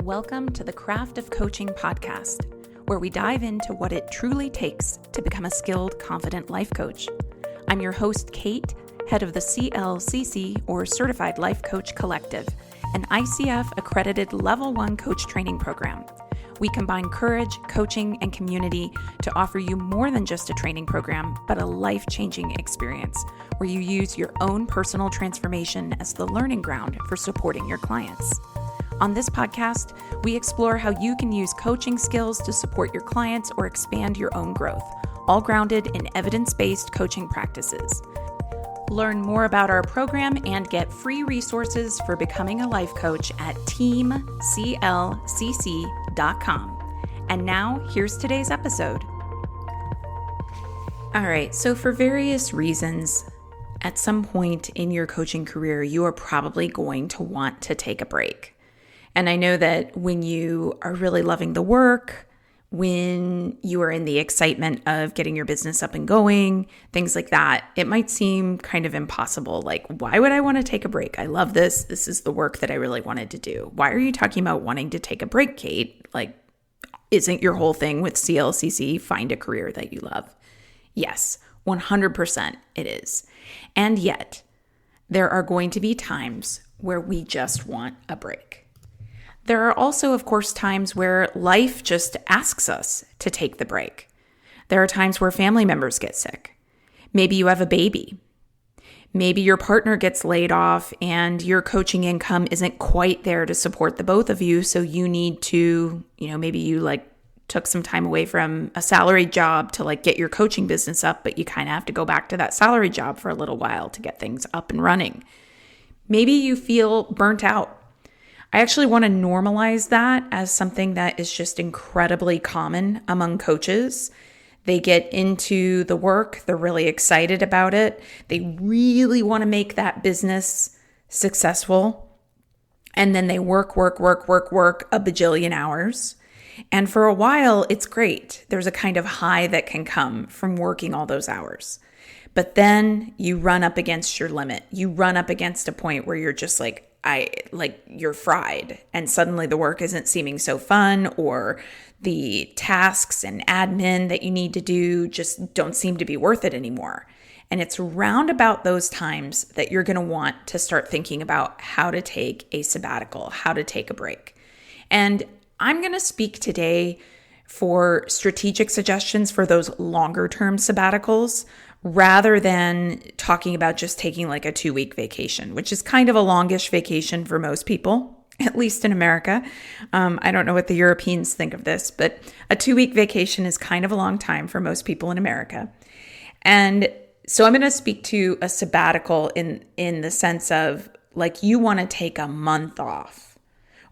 Welcome to the Craft of Coaching podcast, where we dive into what it truly takes to become a skilled, confident life coach. I'm your host, Kate, head of the CLCC, or Certified Life Coach Collective, an ICF-Accredited Level 1 coach training program. We combine courage, coaching, and community to offer you more than just a training program, but a life-changing experience where you use your own personal transformation as the learning ground for supporting your clients. On this podcast, we explore how you can use coaching skills to support your clients or expand your own growth, all grounded in evidence-based coaching practices. Learn more about our program and get free resources for becoming a life coach at teamclcc.com. And now, here's today's episode. All right, so for various reasons, at some point in your coaching career, you are probably going to want to take a break. And I know that when you are really loving the work, when you are in the excitement of getting your business up and going, things like that, it might seem kind of impossible. Like, why would I want to take a break? I love this. This is the work that I really wanted to do. Why are you talking about wanting to take a break, Kate? Like, isn't your whole thing with CLCC find a career that you love? Yes, 100% it is. And yet, there are going to be times where we just want a break. There are also, of course, times where life just asks us to take the break. There are times where family members get sick. Maybe you have a baby. Maybe your partner gets laid off and your coaching income isn't quite there to support the both of you. So you need to, maybe you took some time away from a salaried job to get your coaching business up, but you kind of have to go back to that salaried job for a little while to get things up and running. Maybe you feel burnt out. I actually want to normalize that as something that is just incredibly common among coaches. They get into the work, they're really excited about it, they really want to make that business successful, and then they work a bajillion hours. And for a while, it's great. There's a kind of high that can come from working all those hours. But then you run up against your limit. You run up against a point where you're just you're fried, and suddenly the work isn't seeming so fun, or the tasks and admin that you need to do just don't seem to be worth it anymore. And it's round about those times that you're going to want to start thinking about how to take a sabbatical, how to take a break. And I'm going to speak today for strategic suggestions for those longer term sabbaticals, rather than talking about just taking a 2-week vacation, which is kind of a longish vacation for most people, at least in America. I don't know what the Europeans think of this, but a 2-week vacation is kind of a long time for most people in America. And so I'm going to speak to a sabbatical in the sense of you want to take a month off,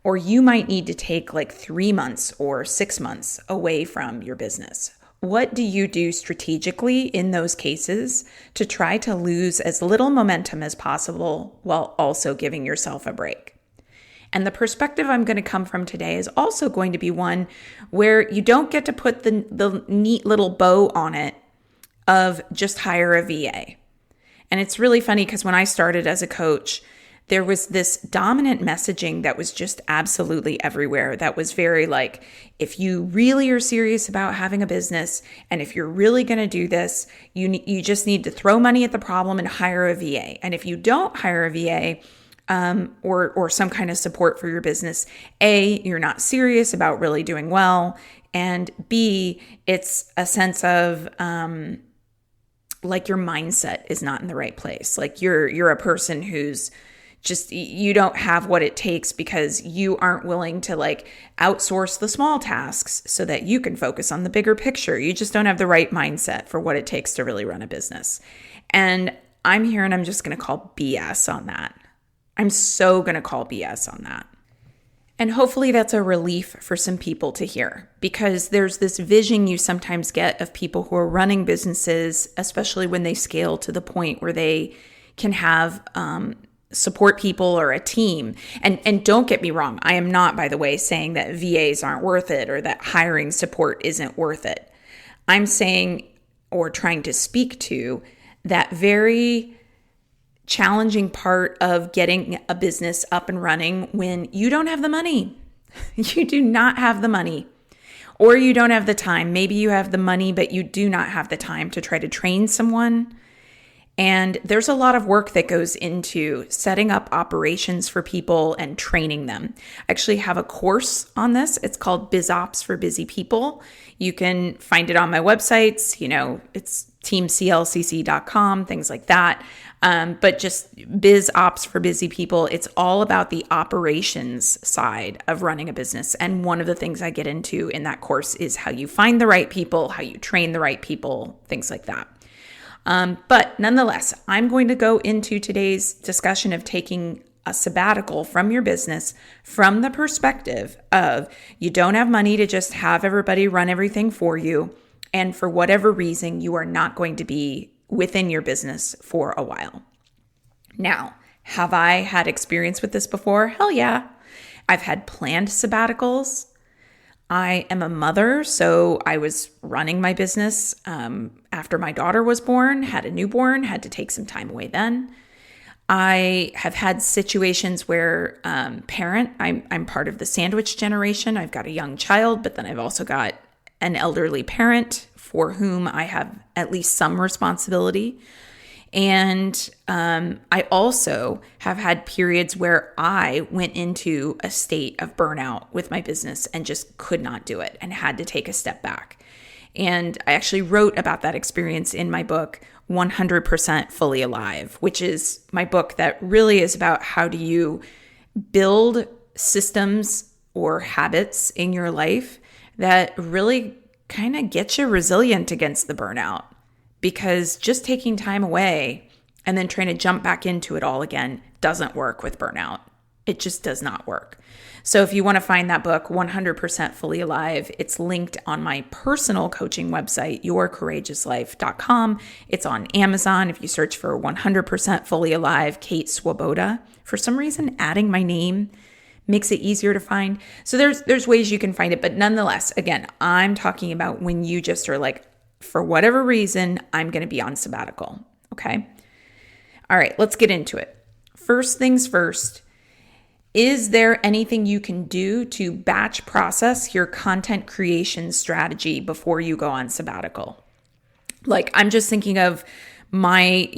or you might need to take 3 months or 6 months away from your business. What do you do strategically in those cases to try to lose as little momentum as possible while also giving yourself a break? And the perspective I'm going to come from today is also going to be one where you don't get to put the neat little bow on it of just hire a VA. And it's really funny because when I started as a coach, there was this dominant messaging that was just absolutely everywhere. That was very if you really are serious about having a business, and if you're really going to do this, you just need to throw money at the problem and hire a VA. And if you don't hire a VA or some kind of support for your business, A, you're not serious about really doing well, and B, it's a sense of your mindset is not in the right place. You're a person who's just, you don't have what it takes because you aren't willing to outsource the small tasks so that you can focus on the bigger picture. You just don't have the right mindset for what it takes to really run a business. And I'm here and I'm just going to call BS on that. I'm so going to call BS on that. And hopefully that's a relief for some people to hear, because there's this vision you sometimes get of people who are running businesses, especially when they scale to the point where they can have support people or a team. And don't get me wrong, I am not, by the way, saying that VAs aren't worth it or that hiring support isn't worth it. I'm saying, or trying to speak to, that very challenging part of getting a business up and running when you don't have the money. You do not have the money, or you don't have the time. Maybe you have the money, but you do not have the time to try to train someone. And there's a lot of work that goes into setting up operations for people and training them. I actually have a course on this. It's called Biz Ops for Busy People. You can find it on my websites. It's teamclcc.com, things like that. But just Biz Ops for Busy People, it's all about the operations side of running a business. And one of the things I get into in that course is how you find the right people, how you train the right people, things like that. But nonetheless, I'm going to go into today's discussion of taking a sabbatical from your business from the perspective of you don't have money to just have everybody run everything for you. And for whatever reason, you are not going to be within your business for a while. Now, have I had experience with this before? Hell yeah. I've had planned sabbaticals. I am a mother, so I was running my business after my daughter was born, had a newborn, had to take some time away then. I have had situations where I'm part of the sandwich generation. I've got a young child, but then I've also got an elderly parent for whom I have at least some responsibility. And I also have had periods where I went into a state of burnout with my business and just could not do it and had to take a step back. And I actually wrote about that experience in my book, 100% Fully Alive, which is my book that really is about how do you build systems or habits in your life that really kind of get you resilient against the burnout. Because just taking time away and then trying to jump back into it all again doesn't work with burnout. It just does not work. So if you want to find that book, 100% Fully Alive, it's linked on my personal coaching website, yourcourageouslife.com. It's on Amazon. If you search for 100% Fully Alive, Kate Swoboda, for some reason, adding my name makes it easier to find. So there's ways you can find it. But nonetheless, again, I'm talking about when you just are like, for whatever reason, I'm going to be on sabbatical. Okay. All right, let's get into it. First things first, is there anything you can do to batch process your content creation strategy before you go on sabbatical? Like, I'm just thinking of my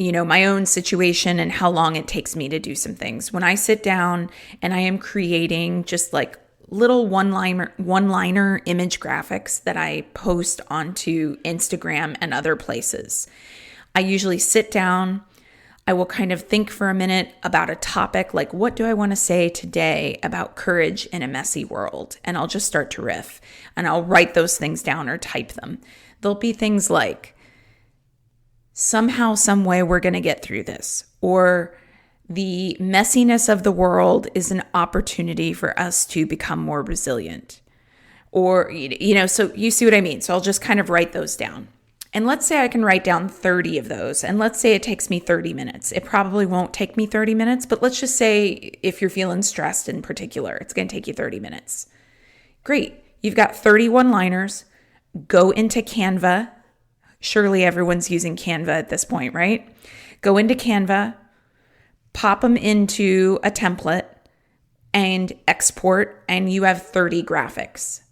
own situation and how long it takes me to do some things. When I sit down and I am creating just like little one-liner image graphics that I post onto Instagram and other places. I usually sit down, I will kind of think for a minute about a topic, like what do I want to say today about courage in a messy world? And I'll just start to riff and I'll write those things down or type them. There'll be things like, somehow, some way we're going to get through this, or the messiness of the world is an opportunity for us to become more resilient. Or, so you see what I mean? So I'll just kind of write those down. And let's say I can write down 30 of those. And let's say it takes me 30 minutes. It probably won't take me 30 minutes, but let's just say if you're feeling stressed in particular, it's going to take you 30 minutes. Great. You've got 30 one-liners. Go into Canva. Surely everyone's using Canva at this point, right? Go into Canva. Pop them into a template and export, and you have 30 graphics.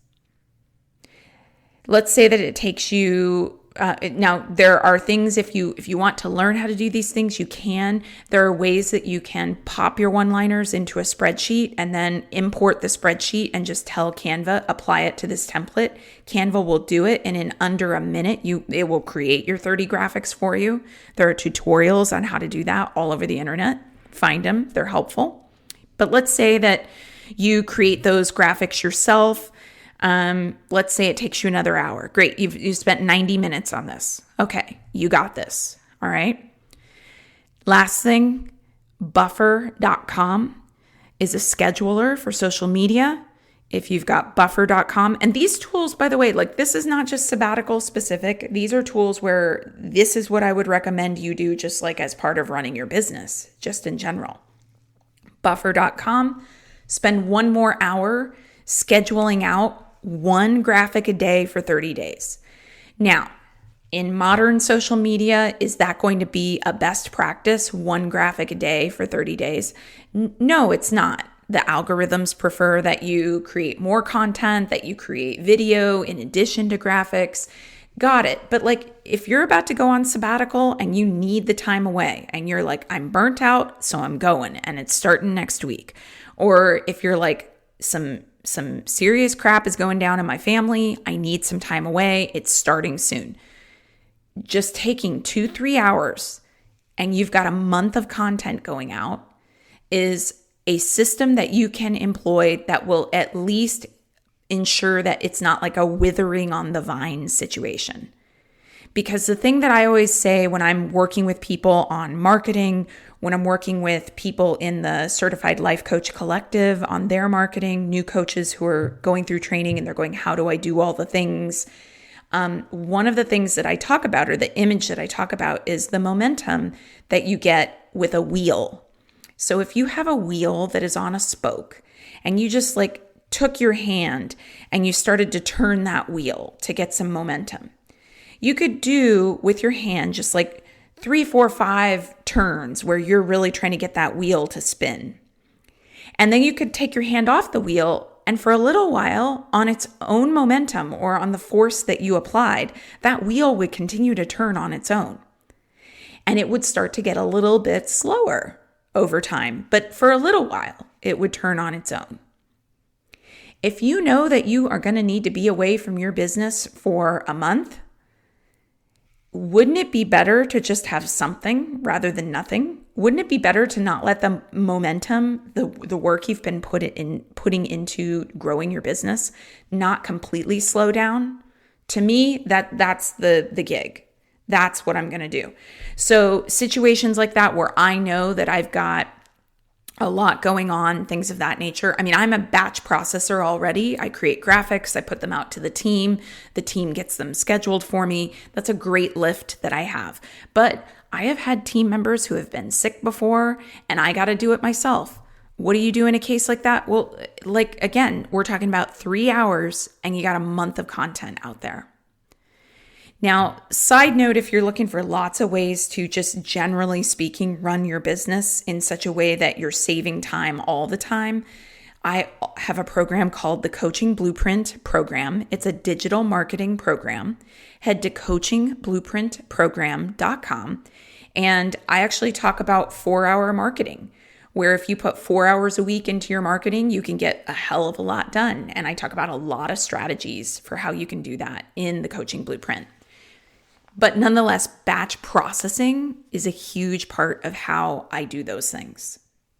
Let's say that it takes you, now there are things, if you want to learn how to do these things, you can. There are ways that you can pop your one-liners into a spreadsheet and then import the spreadsheet and just tell Canva, apply it to this template. Canva will do it, and in under a minute, it will create your 30 graphics for you. There are tutorials on how to do that all over the internet. Find them, they're helpful. But let's say that you create those graphics yourself. Let's say it takes you another hour. Great, you spent 90 minutes on this. Okay, you got this. All right. Last thing, buffer.com is a scheduler for social media. If you've got buffer.com, and these tools, by the way, like this is not just sabbatical specific. These are tools where this is what I would recommend you do just like as part of running your business, just in general. Buffer.com, spend one more hour scheduling out one graphic a day for 30 days. Now, in modern social media, is that going to be a best practice, one graphic a day for 30 days? No, it's not. The algorithms prefer that you create more content, that you create video in addition to graphics. Got it. But like, if you're about to go on sabbatical and you need the time away and you're like, I'm burnt out, so I'm going and it's starting next week. Or if you're like, some serious crap is going down in my family, I need some time away, it's starting soon. Just taking 2-3 hours and you've got a month of content going out is a system that you can employ that will at least ensure that it's not like a withering on the vine situation. Because the thing that I always say when I'm working with people on marketing, when I'm working with people in the Certified Life Coach Collective on their marketing, new coaches who are going through training and they're going, how do I do all the things? One of the things that I talk about, or the image that I talk about, is the momentum that you get with a wheel. So if you have a wheel that is on a spoke and you just like took your hand and you started to turn that wheel to get some momentum, you could do with your hand just like 3, 4, 5 turns where you're really trying to get that wheel to spin. And then you could take your hand off the wheel, and for a little while, on its own momentum or on the force that you applied, that wheel would continue to turn on its own. And it would start to get a little bit slower over time, but for a little while, it would turn on its own. If you know that you are going to need to be away from your business for a month, wouldn't it be better to just have something rather than nothing? Wouldn't it be better to not let the momentum, the work you've been putting into growing your business, not completely slow down? To me, that's the gig. That's what I'm going to do. So situations like that where I know that I've got a lot going on, things of that nature. I mean, I'm a batch processor already. I create graphics, I put them out to the team gets them scheduled for me. That's a great lift that I have. But I have had team members who have been sick before and I got to do it myself. What do you do in a case like that? Well, like, again, we're talking about 3 hours and you got a month of content out there. Now, side note, if you're looking for lots of ways to just generally speaking run your business in such a way that you're saving time all the time, I have a program called the Coaching Blueprint Program. It's a digital marketing program. Head to coachingblueprintprogram.com. And I actually talk about 4-hour marketing, where if you put 4 hours a week into your marketing, you can get a hell of a lot done. And I talk about a lot of strategies for how you can do that in the Coaching Blueprint. But nonetheless, batch processing is a huge part of how I do those things.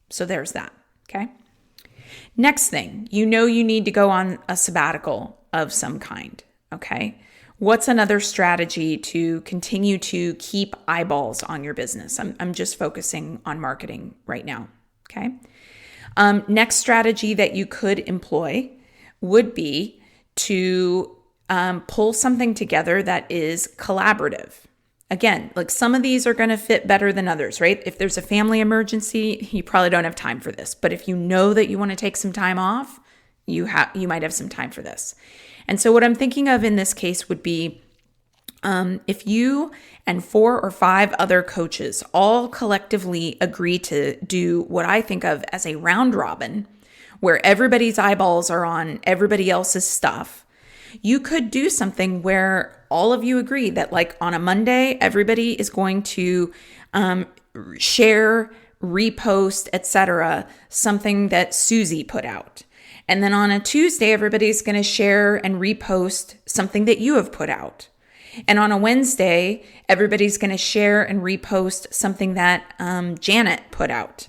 So there's that, okay? Next thing, you know you need to go on a sabbatical of some kind, okay? What's another strategy to continue to keep eyeballs on your business? I'm just focusing on marketing right now, okay? Next strategy that you could employ would be to pull something together that is collaborative. Again, like some of these are going to fit better than others, right? If there's a family emergency, you probably don't have time for this. But if you know that you want to take some time off, you might have some time for this. And so what I'm thinking of in this case would be if you and 4 or 5 other coaches all collectively agree to do what I think of as a round robin, where everybody's eyeballs are on everybody else's stuff, you could do something where all of you agree that like on a Monday, everybody is going to share, repost, etc., something that Susie put out. And then on a Tuesday, everybody's going to share and repost something that you have put out. And on a Wednesday, everybody's going to share and repost something that Janet put out.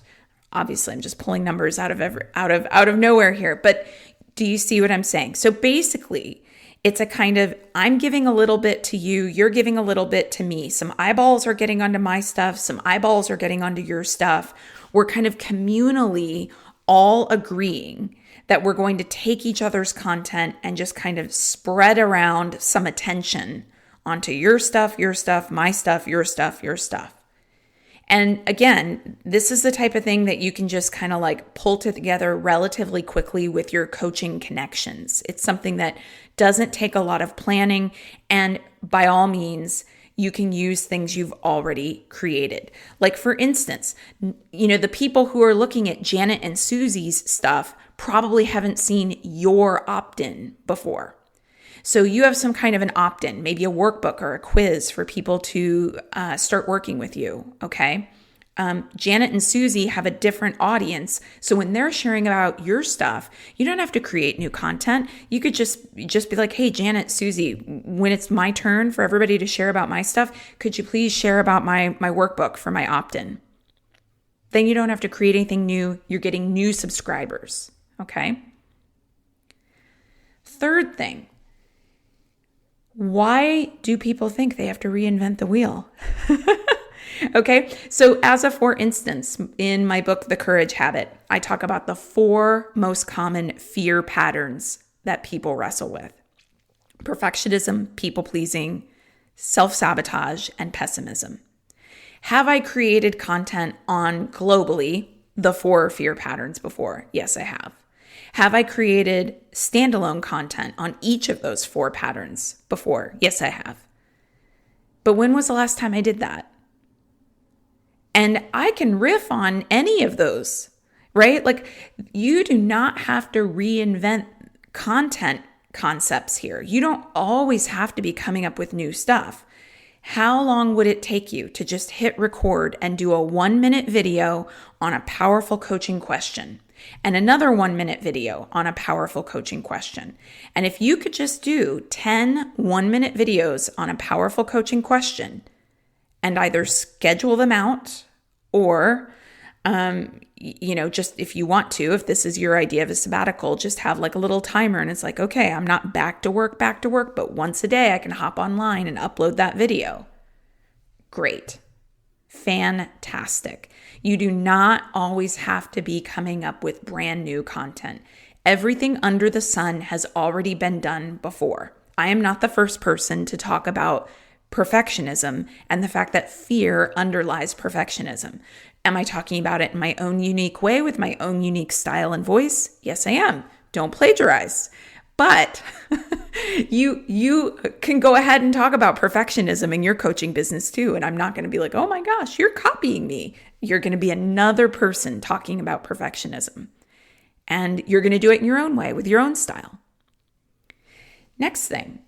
Obviously, I'm just pulling numbers out of nowhere here, but do you see what I'm saying? So basically, it's a kind of, I'm giving a little bit to you, you're giving a little bit to me. Some eyeballs are getting onto my stuff, some eyeballs are getting onto your stuff. We're kind of communally all agreeing that we're going to take each other's content and just kind of spread around some attention onto your stuff, my stuff, your stuff, your stuff. And again, this is the type of thing that you can just kind of like pull together relatively quickly with your coaching connections. It's something that doesn't take a lot of planning. And by all means, you can use things you've already created. Like for instance, the people who are looking at Janet and Susie's stuff probably haven't seen your opt-in before. So you have some kind of an opt-in, maybe a workbook or a quiz for people to start working with you, okay? Janet and Susie have a different audience. So when they're sharing about your stuff, you don't have to create new content. You could just be like, hey, Janet, Susie, when it's my turn for everybody to share about my stuff, could you please share about my workbook for my opt-in? Then you don't have to create anything new. You're getting new subscribers, okay? Third thing, why do people think they have to reinvent the wheel? Okay, so as a for instance, in my book, The Courage Habit, I talk about the 4 most common fear patterns that people wrestle with: perfectionism, people-pleasing, self-sabotage, and pessimism. Have I created content on globally the 4 fear patterns before? Yes, I have. Have I created standalone content on each of those 4 patterns before? Yes, I have. But when was the last time I did that? And I can riff on any of those, right? Like, you do not have to reinvent content concepts here. You don't always have to be coming up with new stuff. How long would it take you to just hit record and do a 1-minute video on a powerful coaching question and another 1-minute video on a powerful coaching question? And if you could just do 10 1-minute videos on a powerful coaching question and either schedule them out or, just if you want to, if this is your idea of a sabbatical, just have like a little timer and it's like, okay, I'm not back to work, but once a day I can hop online and upload that video. Great. Fantastic. You do not always have to be coming up with brand new content. Everything under the sun has already been done before. I am not the first person to talk about perfectionism and the fact that fear underlies perfectionism. Am I talking about it in my own unique way with my own unique style and voice? Yes, I am. Don't plagiarize. But you can go ahead and talk about perfectionism in your coaching business too. And I'm not going to be like, oh my gosh, you're copying me. You're going to be another person talking about perfectionism. And you're going to do it in your own way with your own style. Next thing.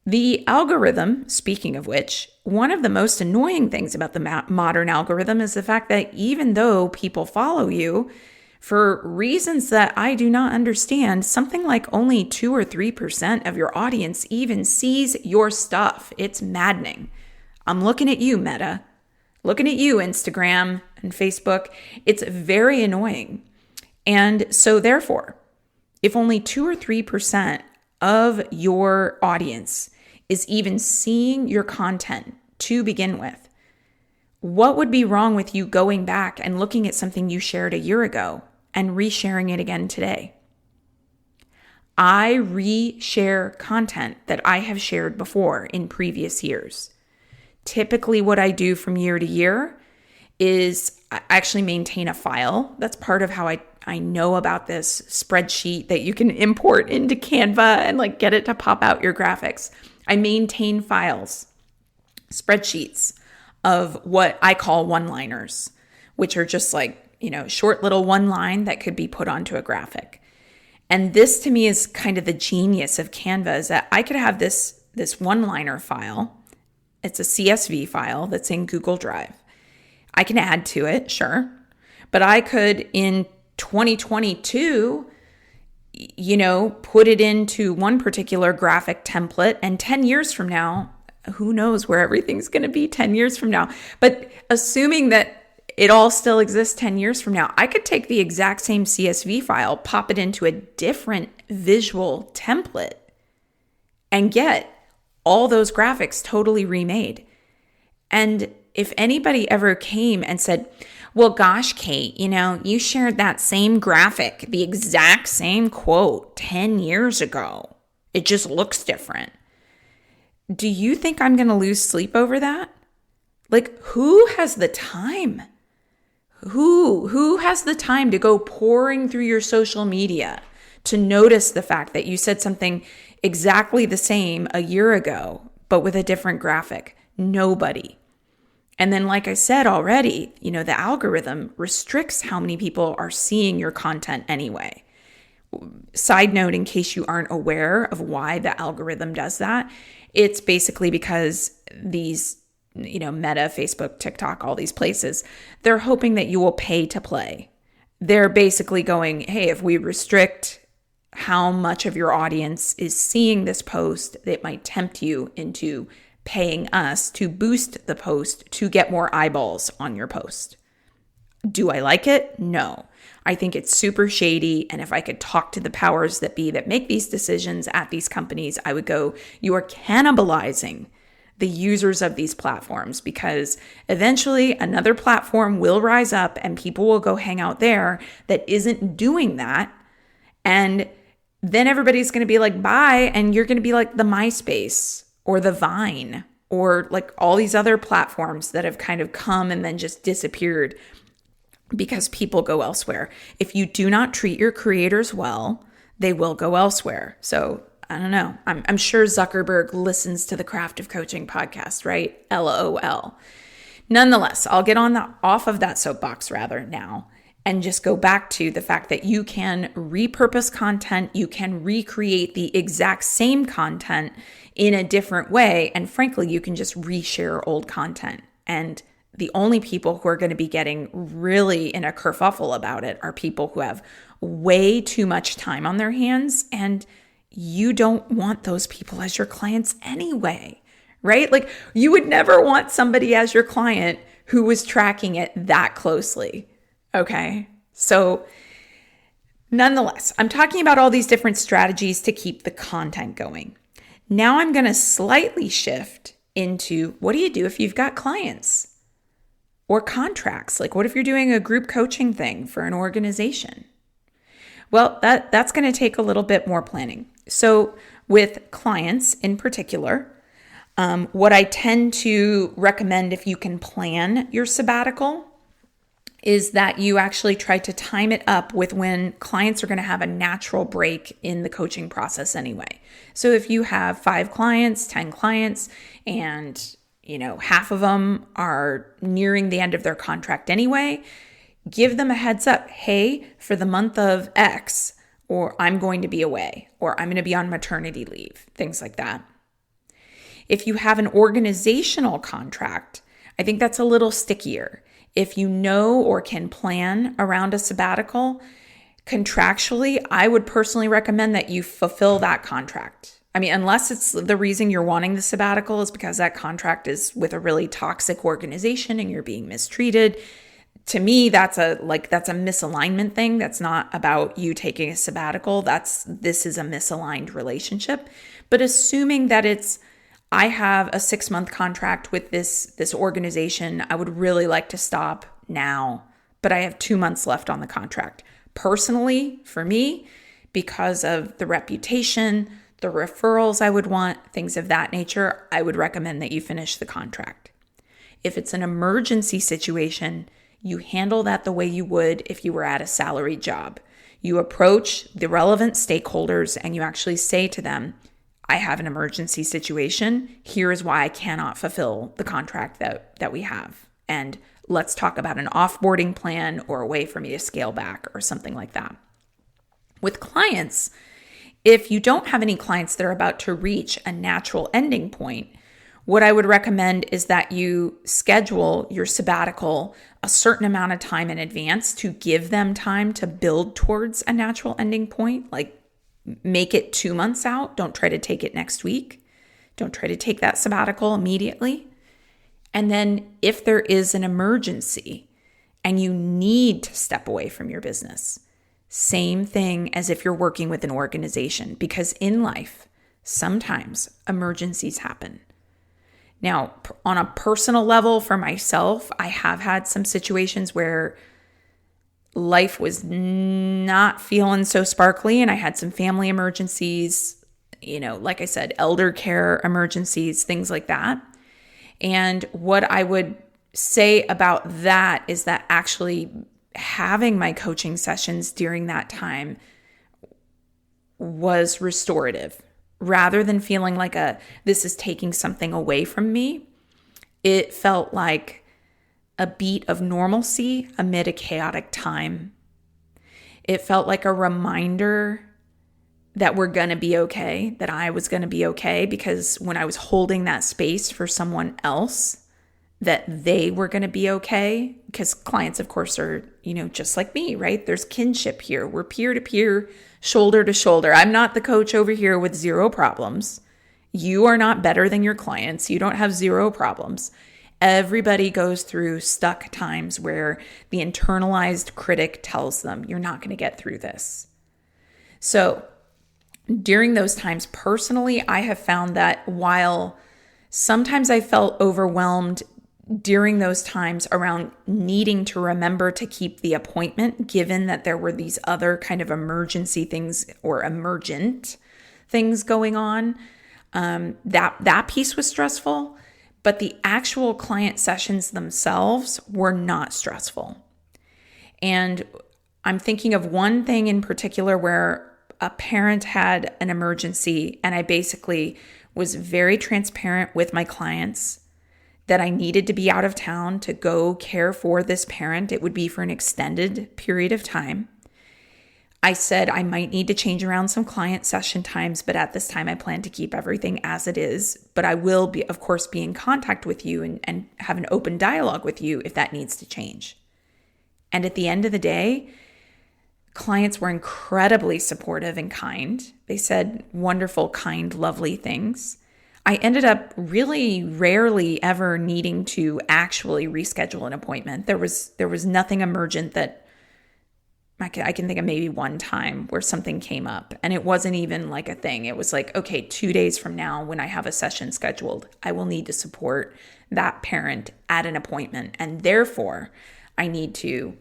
The algorithm, speaking of which, one of the most annoying things about the modern algorithm is the fact that even though people follow you, for reasons that I do not understand, something like only 2 or 3% of your audience even sees your stuff. It's maddening. I'm looking at you, Meta. Looking at you, Instagram and Facebook. It's very annoying. And so therefore, if only 2 or 3% of your audience is even seeing your content to begin with, what would be wrong with you going back and looking at something you shared a year ago and resharing it again today? I reshare content that I have shared before in previous years. Typically what I do from year to year is I actually maintain a file. That's part of how I know about this spreadsheet that you can import into Canva and like get it to pop out your graphics. I maintain files, spreadsheets of what I call one-liners, which are just like, short little one line that could be put onto a graphic. And this to me is kind of the genius of Canva, is that I could have this one-liner file. It's a CSV file that's in Google Drive. I can add to it, sure. But I could in 2022, put it into one particular graphic template, and 10 years from now, who knows where everything's going to be 10 years from now. But assuming that it all still exists 10 years from now, I could take the exact same CSV file, pop it into a different visual template, and get all those graphics totally remade. And if anybody ever came and said, well, gosh, Kate, you shared that same graphic, the exact same quote 10 years ago. It just looks different. Do you think I'm going to lose sleep over that? Like, who has the time? Who has the time to go pouring through your social media to notice the fact that you said something exactly the same a year ago, but with a different graphic? Nobody. And then, like I said already, the algorithm restricts how many people are seeing your content anyway. Side note, in case you aren't aware of why the algorithm does that, it's basically because these, Meta, Facebook, TikTok, all these places, they're hoping that you will pay to play. They're basically going, hey, if we restrict how much of your audience is seeing this post, it might tempt you into paying us to boost the post to get more eyeballs on your post. Do I like it? No. I think it's super shady. And if I could talk to the powers that be that make these decisions at these companies, I would go, you are cannibalizing the users of these platforms, because eventually another platform will rise up and people will go hang out there that isn't doing that. And then everybody's going to be like, bye. And you're going to be like the MySpace or the Vine or like all these other platforms that have kind of come and then just disappeared because people go elsewhere. If you do not treat your creators well, they will go elsewhere. So I don't know. I'm sure Zuckerberg listens to the Craft of Coaching podcast, right? LOL. Nonetheless, I'll get off of that soapbox now and just go back to the fact that you can repurpose content. You can recreate the exact same content in a different way. And frankly, you can just reshare old content. And the only people who are going to be getting really in a kerfuffle about it are people who have way too much time on their hands, and you don't want those people as your clients anyway, right? Like, you would never want somebody as your client who was tracking it that closely, okay? So nonetheless, I'm talking about all these different strategies to keep the content going. Now I'm going to slightly shift into, what do you do if you've got clients or contracts? Like, what if you're doing a group coaching thing for an organization? Well, that's going to take a little bit more planning. So with clients in particular, what I tend to recommend if you can plan your sabbatical is that you actually try to time it up with when clients are going to have a natural break in the coaching process anyway. So if you have 5 clients, 10 clients, and half of them are nearing the end of their contract anyway, give them a heads up. Hey, for the month of X, or I'm going to be away, or I'm going to be on maternity leave, things like that. If you have an organizational contract, I think that's a little stickier. If you know or can plan around a sabbatical, contractually, I would personally recommend that you fulfill that contract. I mean, unless it's the reason you're wanting the sabbatical is because that contract is with a really toxic organization and you're being mistreated. To me, that's a misalignment thing. That's not about you taking a sabbatical. This is a misaligned relationship. But assuming that I have a 6-month contract with this organization, I would really like to stop now, but I have 2 months left on the contract. Personally, for me, because of the reputation, the referrals I would want, things of that nature, I would recommend that you finish the contract. If it's an emergency situation, you handle that the way you would if you were at a salaried job. You approach the relevant stakeholders and you actually say to them, I have an emergency situation. Here is why I cannot fulfill the contract that we have. And let's talk about an offboarding plan or a way for me to scale back or something like that. With clients, if you don't have any clients that are about to reach a natural ending point, what I would recommend is that you schedule your sabbatical a certain amount of time in advance to give them time to build towards a natural ending point. Like, make it 2 months out. Don't try to take it next week. Don't try to take that sabbatical immediately. And then if there is an emergency and you need to step away from your business, same thing as if you're working with an organization, because in life, sometimes emergencies happen. Now, on a personal level for myself, I have had some situations where life was not feeling so sparkly and I had some family emergencies, like I said, elder care emergencies, things like that. And what I would say about that is that actually having my coaching sessions during that time was restorative. Rather than feeling like this is taking something away from me, It felt like a beat of normalcy amid a chaotic time. It felt like a reminder that we're going to be okay, that I was going to be okay, because when I was holding that space for someone else, that they were going to be okay, because clients, of course, are, just like me, right? There's kinship here. We're peer to peer, shoulder to shoulder. I'm not the coach over here with zero problems. You are not better than your clients. You don't have zero problems. Everybody goes through stuck times where the internalized critic tells them, you're not going to get through this. So during those times, personally, I have found that while sometimes I felt overwhelmed during those times around needing to remember to keep the appointment, given that there were these other kind of emergency things or emergent things going on, that piece was stressful, but the actual client sessions themselves were not stressful. And I'm thinking of one thing in particular where a parent had an emergency, and I basically was very transparent with my clients that I needed to be out of town to go care for this parent. It would be for an extended period of time. I said I might need to change around some client session times, but at this time I plan to keep everything as it is. But I will be, of course, be in contact with you and have an open dialogue with you if that needs to change. And at the end of the day, clients were incredibly supportive and kind. They said wonderful, kind, lovely things. I ended up really rarely ever needing to actually reschedule an appointment. There was nothing emergent that I can think of, maybe one time where something came up, and it wasn't even like a thing. It was like, okay, 2 days from now when I have a session scheduled, I will need to support that parent at an appointment, and therefore I need to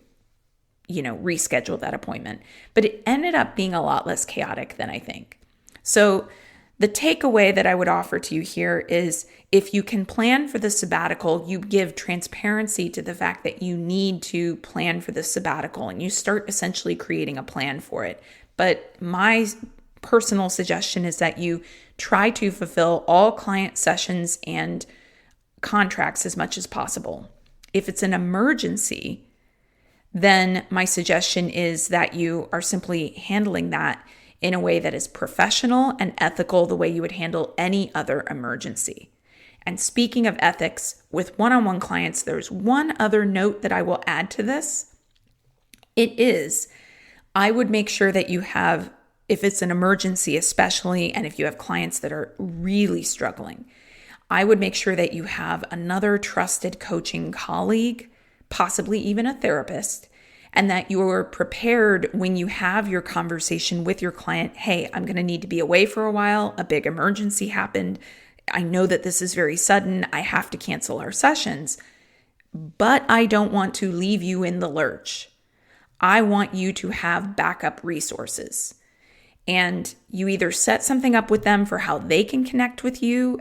reschedule that appointment. But it ended up being a lot less chaotic than I think. So the takeaway that I would offer to you here is, if you can plan for the sabbatical, you give transparency to the fact that you need to plan for the sabbatical, and you start essentially creating a plan for it. But my personal suggestion is that you try to fulfill all client sessions and contracts as much as possible. If it's an emergency, then my suggestion is that you are simply handling that in a way that is professional and ethical, the way you would handle any other emergency. And speaking of ethics, with one-on-one clients, there's one other note that I will add to this. It is, I would make sure that you have, if it's an emergency especially, and if you have clients that are really struggling, I would make sure that you have another trusted coaching colleague, possibly even a therapist, and that you're prepared when you have your conversation with your client. Hey, I'm going to need to be away for a while. A big emergency happened. I know that this is very sudden. I have to cancel our sessions, but I don't want to leave you in the lurch. I want you to have backup resources. And you either set something up with them for how they can connect with you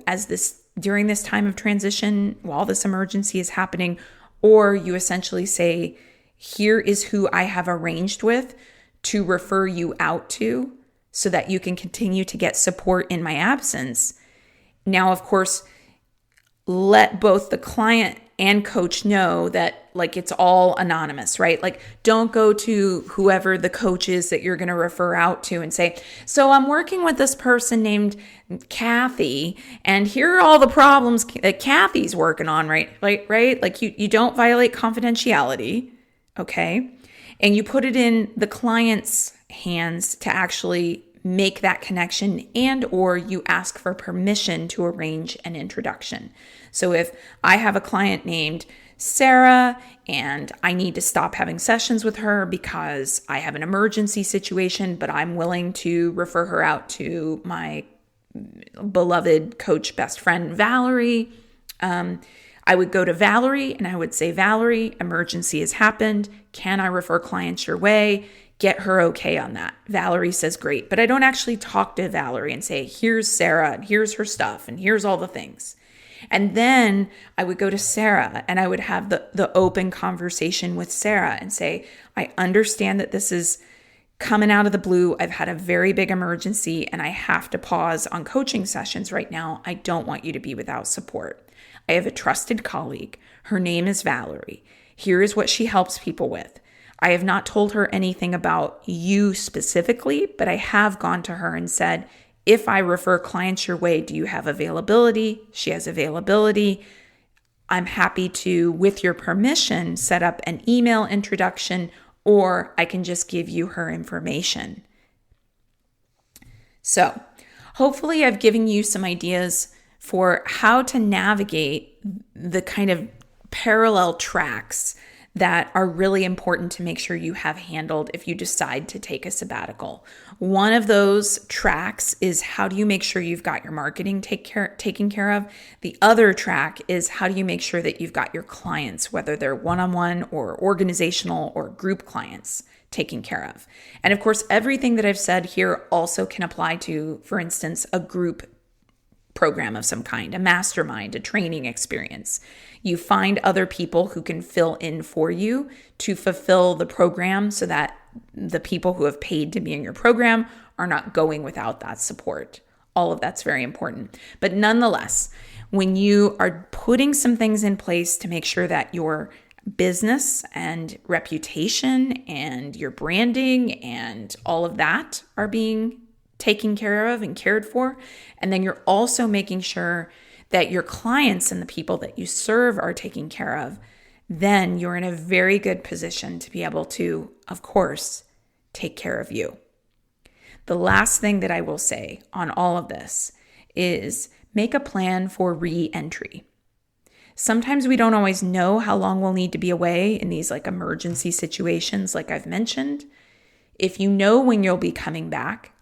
during this time of transition while this emergency is happening, or you essentially say, here is who I have arranged with to refer you out to so that you can continue to get support in my absence. Now, of course, let both the client and coach know that it's all anonymous, right? Don't go to whoever the coach is that you're going to refer out to and say, so I'm working with this person named Kathy, and here are all the problems that Kathy's working on, right? You don't violate confidentiality. Okay. And you put it in the client's hands to actually make that connection, and or you ask for permission to arrange an introduction. So if I have a client named Sarah and I need to stop having sessions with her because I have an emergency situation, but I'm willing to refer her out to my beloved coach best friend, Valerie, I would go to Valerie and I would say, Valerie, emergency has happened. Can I refer clients your way? Get her okay on that. Valerie says, great. But I don't actually talk to Valerie and say, here's Sarah and here's her stuff and here's all the things. And then I would go to Sarah and I would have the open conversation with Sarah and say, I understand that this is coming out of the blue. I've had a very big emergency and I have to pause on coaching sessions right now. I don't want you to be without support. I have a trusted colleague. Her name is Valerie. Here is what she helps people with. I have not told her anything about you specifically, but I have gone to her and said, if I refer clients your way, do you have availability? She has availability. I'm happy to, with your permission, set up an email introduction, or I can just give you her information. So hopefully I've given you some ideas for how to navigate the kind of parallel tracks that are really important to make sure you have handled if you decide to take a sabbatical. One of those tracks is how do you make sure you've got your marketing taken care of? The other track is how do you make sure that you've got your clients, whether they're one-on-one or organizational or group clients, taken care of. And of course, everything that I've said here also can apply to, for instance, a group program of some kind, a mastermind, a training experience. You find other people who can fill in for you to fulfill the program so that the people who have paid to be in your program are not going without that support. All of that's very important. But nonetheless, when you are putting some things in place to make sure that your business and reputation and your branding and all of that are being taken care of and cared for, and then you're also making sure that your clients and the people that you serve are taken care of, then you're in a very good position to be able to, of course, take care of you. The last thing that I will say on all of this is make a plan for re-entry. Sometimes we don't always know how long we'll need to be away in these like emergency situations, like I've mentioned. If you know when you'll be coming back,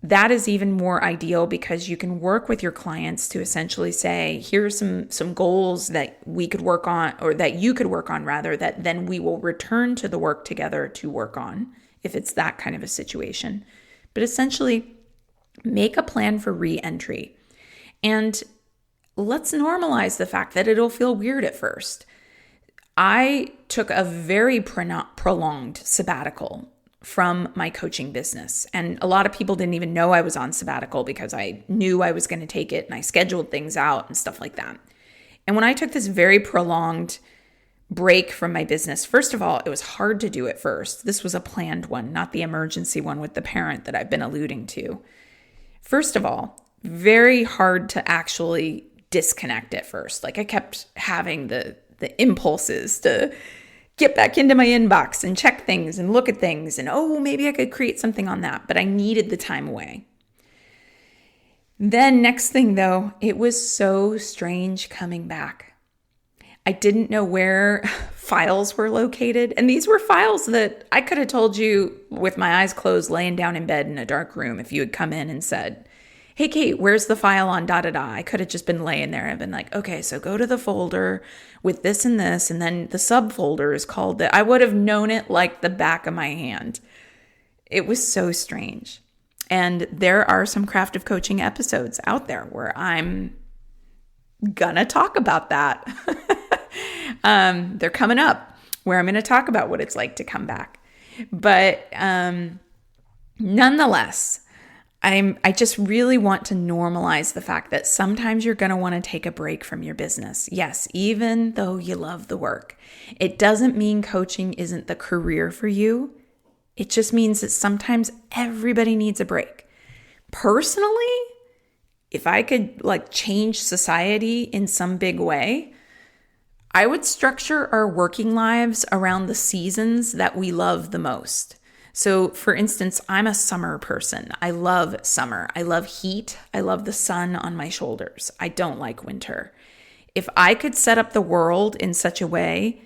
that is even more ideal because you can work with your clients to essentially say, here's some goals that we could work on, or that you could work on rather, that then we will return to the work together to work on if it's that kind of a situation. But essentially, make a plan for re-entry. And let's normalize the fact that it'll feel weird at first. I took a very prolonged sabbatical from my coaching business. And a lot of people didn't even know I was on sabbatical because I knew I was going to take it and I scheduled things out and stuff like that. And when I took this very prolonged break from my business, first of all, it was hard to do at first. This was a planned one, not the emergency one with the parent that I've been alluding to. First of all, very hard to actually disconnect at first. Like I kept having the impulses to get back into my inbox and check things and look at things and, oh, maybe I could create something on that, but I needed the time away. Then next thing though, it was so strange coming back. I didn't know where files were located. And these were files that I could have told you with my eyes closed, laying down in bed in a dark room if you had come in and said, hey, Kate, where's the file on da-da-da? I could have just been laying there and been like, okay, so go to the folder with this, and then the subfolder is called that. I would have known it like the back of my hand. It was so strange. And there are some Craft of Coaching episodes out there where I'm gonna talk about that. They're coming up where I'm gonna talk about what it's like to come back. But nonetheless, I just really want to normalize the fact that sometimes you're going to want to take a break from your business. Yes, even though you love the work. It doesn't mean coaching isn't the career for you. It just means that sometimes everybody needs a break. Personally, if I could change society in some big way, I would structure our working lives around the seasons that we love the most. So for instance, I'm a summer person. I love summer. I love heat. I love the sun on my shoulders. I don't like winter. If I could set up the world in such a way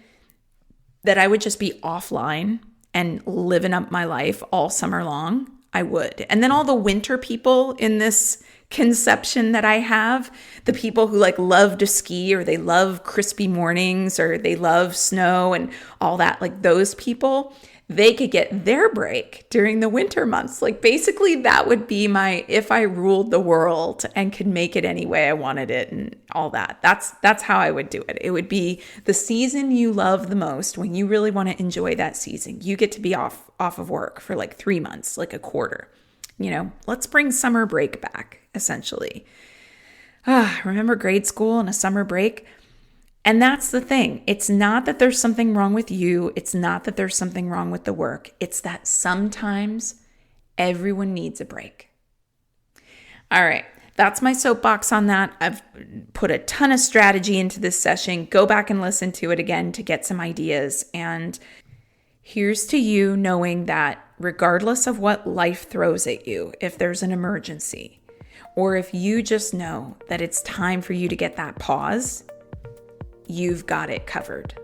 that I would just be offline and living up my life all summer long, I would. And then all the winter people in this conception that I have, the people who love to ski, or they love crispy mornings, or they love snow and all that, those people, they could get their break during the winter months. Basically that would be my, if I ruled the world and could make it any way I wanted it and all that. That's how I would do it. It would be the season you love the most. When you really want to enjoy that season, you get to be off of work for 3 months, a quarter. Let's bring summer break back, essentially. Remember grade school and a summer break? And that's the thing. It's not that there's something wrong with you. It's not that there's something wrong with the work. It's that sometimes everyone needs a break. All right. That's my soapbox on that. I've put a ton of strategy into this session. Go back and listen to it again to get some ideas. And here's to you knowing that regardless of what life throws at you, if there's an emergency, or if you just know that it's time for you to get that pause, you've got it covered.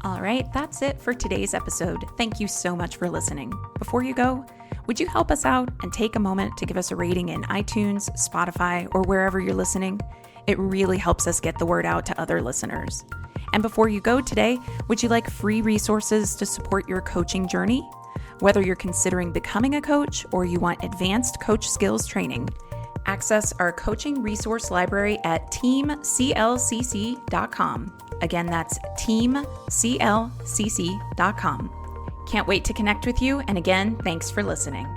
All right, that's it for today's episode. Thank you so much for listening. Before you go, would you help us out and take a moment to give us a rating in iTunes, Spotify, or wherever you're listening? It really helps us get the word out to other listeners. And before you go today, would you like free resources to support your coaching journey? Whether you're considering becoming a coach or you want advanced coach skills training, access our coaching resource library at teamclcc.com. Again, that's teamclcc.com. Can't wait to connect with you. And again, thanks for listening.